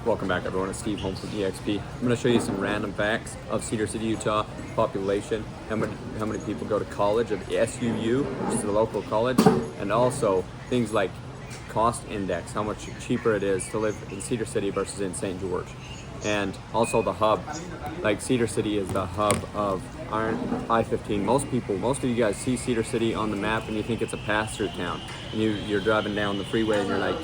Welcome back, everyone. It's Steve Holm from EXP. I'm going to show you some random facts of Cedar City, Utah, population, how many people go to college at SUU, which is the local college, and also things like cost index, how much cheaper it is to live in Cedar City versus in St. George. And also the hub, like Cedar City is the hub of I-15. Most of you guys see Cedar City on the map and you think it's a pass-through town. And you're driving down the freeway and you're like,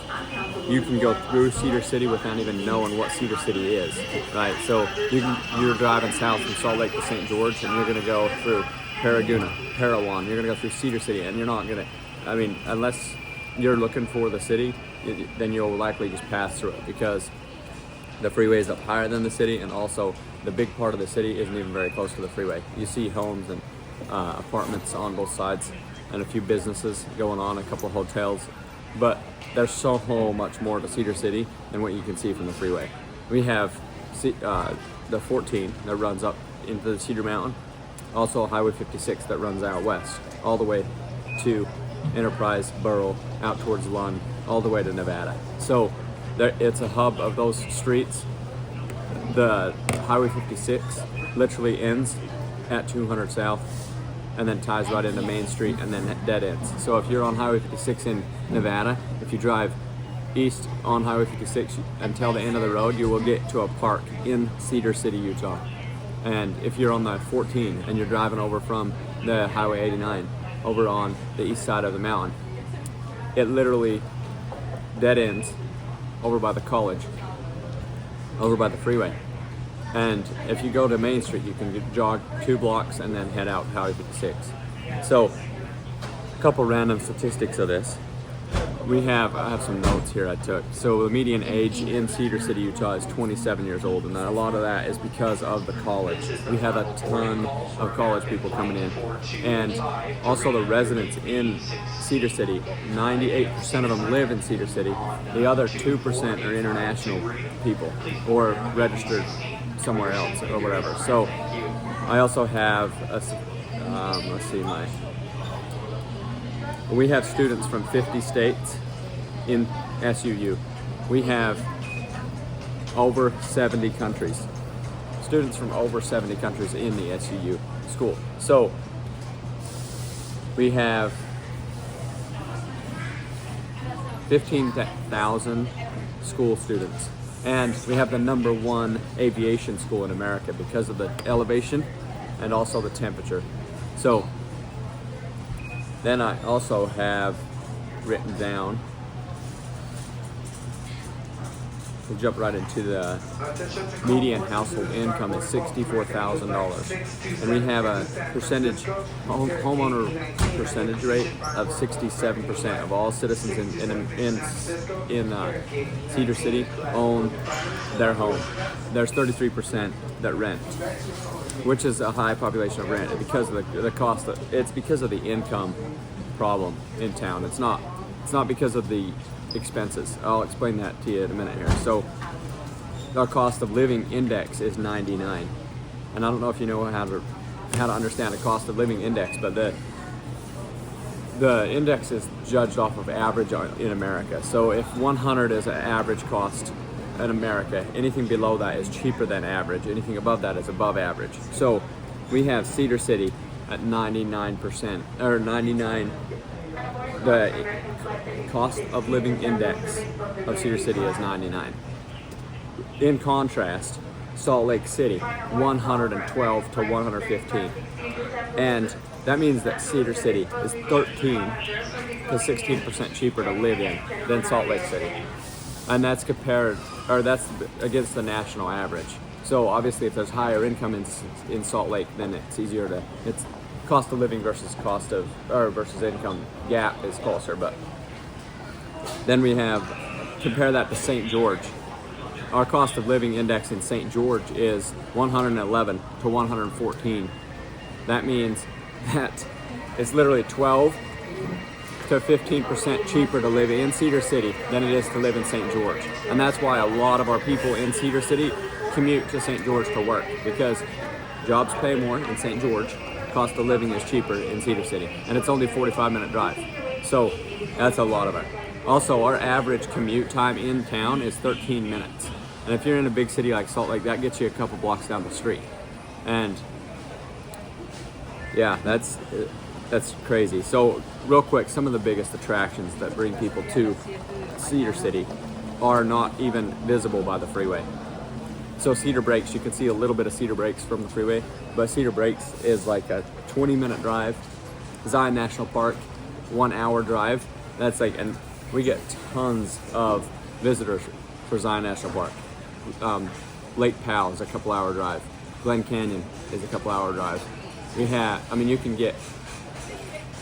you can go through Cedar City without even knowing what Cedar City is, right? So you're driving south from Salt Lake to St. George and you're gonna go through Paraguna, Parowan, you're gonna go through Cedar City, and you're not gonna, unless you're looking for the city, then you'll likely just pass through it because the freeway is up higher than the city, and also the big part of the city isn't even very close to the freeway. You see homes and apartments on both sides and a few businesses going on, a couple of hotels, but there's so much more to Cedar City than what you can see from the freeway. We have the 14 that runs up into the Cedar Mountain, also Highway 56 that runs out west, all the way to Enterprise, Burrow, out towards Lund, all the way to Nevada. So it's a hub of those streets. The Highway 56 literally ends at 200 South and then ties right into Main Street and then dead ends. So if you're on Highway 56 in Nevada, if you drive east on Highway 56 until the end of the road, you will get to a park in Cedar City, Utah. And if you're on the 14 and you're driving over from the Highway 89 over on the east side of the mountain, it literally dead ends over by the college, over by the freeway. And if you go to Main Street, you can jog 2 blocks and then head out Highway 56. So, a couple random statistics of this. I have some notes here I took. So the median age in Cedar City, Utah is 27 years old, and a lot of that is because of the college. We have a ton of college people coming in. And also the residents in Cedar City, 98% of them live in Cedar City. The other 2% are international people or registered somewhere else or whatever. So I also have we have students from 50 states in SUU. We have over 70 countries. Students from over 70 countries in the SUU school. So we have 15,000 school students. And we have the #1 aviation school in America because of the elevation and also the temperature. So then I also have written down, we'll jump right into the median household income is $64,000. And we have a homeowner percentage rate of 67% of all citizens in Cedar City own their home. There's 33% that rent, which is a high population of rent because of the cost. It's because of the income problem in town. It's not because of the expenses. I'll explain that to you in a minute here. So our cost of living index is 99, and I don't know if you know how to understand a cost of living index, but the index is judged off of average in America. So if 100 is an average cost in America, anything below that is cheaper than average. Anything above that is above average. So we have Cedar City at 99%, or 99. The cost of living index of Cedar City is 99. In contrast, Salt Lake City, 112 to 115. And that means that Cedar City is 13 to 16% cheaper to live in than Salt Lake City. And that's that's against the national average. So obviously if there's higher income in Salt Lake, then it's cost of living versus versus income gap is closer. But then we compare that to St. George. Our cost of living index in St. George is 111 to 114. That means that it's literally 12 to 15% cheaper to live in Cedar City than it is to live in St. George. And that's why a lot of our people in Cedar City commute to St. George to work, because jobs pay more in St. George, cost of living is cheaper in Cedar City, and it's only a 45-minute drive. So that's a lot of it. Also, our average commute time in town is 13 minutes. And if you're in a big city like Salt Lake, that gets you a couple blocks down the street. And yeah, that's crazy. So real quick, some of the biggest attractions that bring people to Cedar City are not even visible by the freeway. So Cedar Breaks, you can see a little bit of Cedar Breaks from the freeway, but Cedar Breaks is like a 20-minute drive. Zion National Park, 1 hour drive. That's like, and we get tons of visitors for Zion National Park. Lake Powell is a couple hour drive. Glen Canyon is a couple hour drive. You can get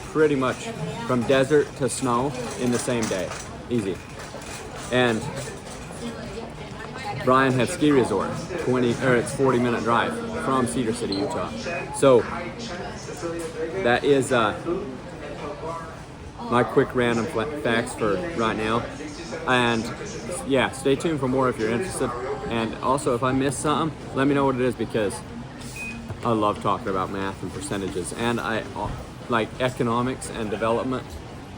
pretty much from desert to snow in the same day, easy. And Brian Head Ski Resort, it's 40-minute drive from Cedar City, Utah. So that is my quick random facts for right now. And yeah, stay tuned for more if you're interested. And also, if I missed something, let me know what it is, because I love talking about math and percentages, and I like economics and development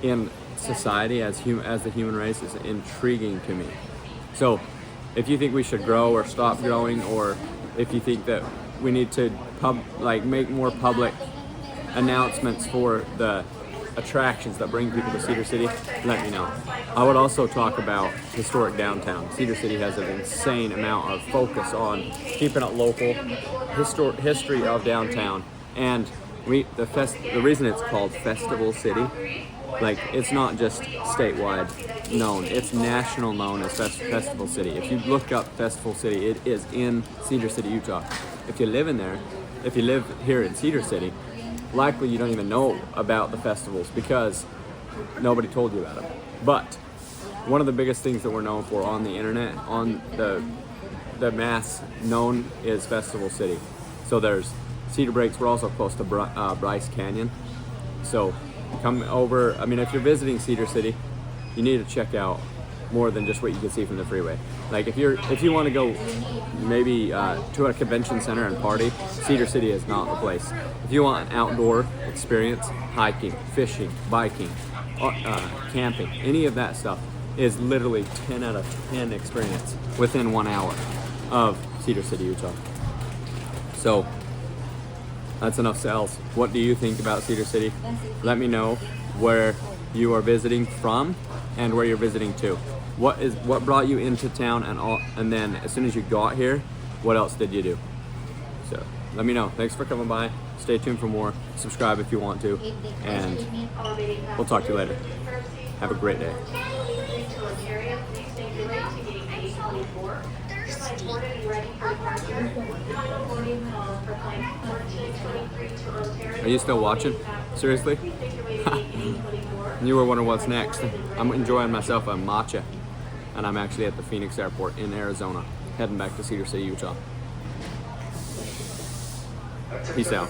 in society as the human race is intriguing to me. So if you think we should grow or stop growing, or if you think that we need to make more public announcements for the attractions that bring people to Cedar City, let me know. I would also talk about historic downtown. Cedar City has an insane amount of focus on keeping it local, history of downtown, and the reason it's called Festival City, like, it's not just statewide known, it's national known as Festival City. If you look up Festival City, it is in Cedar City, Utah. If you live here in Cedar City, likely you don't even know about the festivals because nobody told you about them. But one of the biggest things that we're known for on the internet, on the mass known, is Festival City. So there's Cedar Breaks. We're also close to Bryce Canyon. So come over. If you're visiting Cedar City, you need to check out more than just what you can see from the freeway. Like if you want to go maybe to a convention center and party, Cedar City is not the place. If you want an outdoor experience, hiking, fishing, biking, camping, any of that stuff is literally 10 out of 10 experience within 1 hour of Cedar City, Utah. So that's enough sales. What do you think about Cedar City? Let me know where you are visiting from and where you're visiting to. What brought you into town, and then as soon as you got here, what else did you do? So let me know. Thanks for coming by. Stay tuned for more. Subscribe if you want to, and we'll talk to you later. Have a great day. Are you still watching? Seriously? You were wondering what's next. I'm enjoying myself a matcha, and I'm actually at the Phoenix Airport in Arizona, heading back to Cedar City, Utah. Peace out.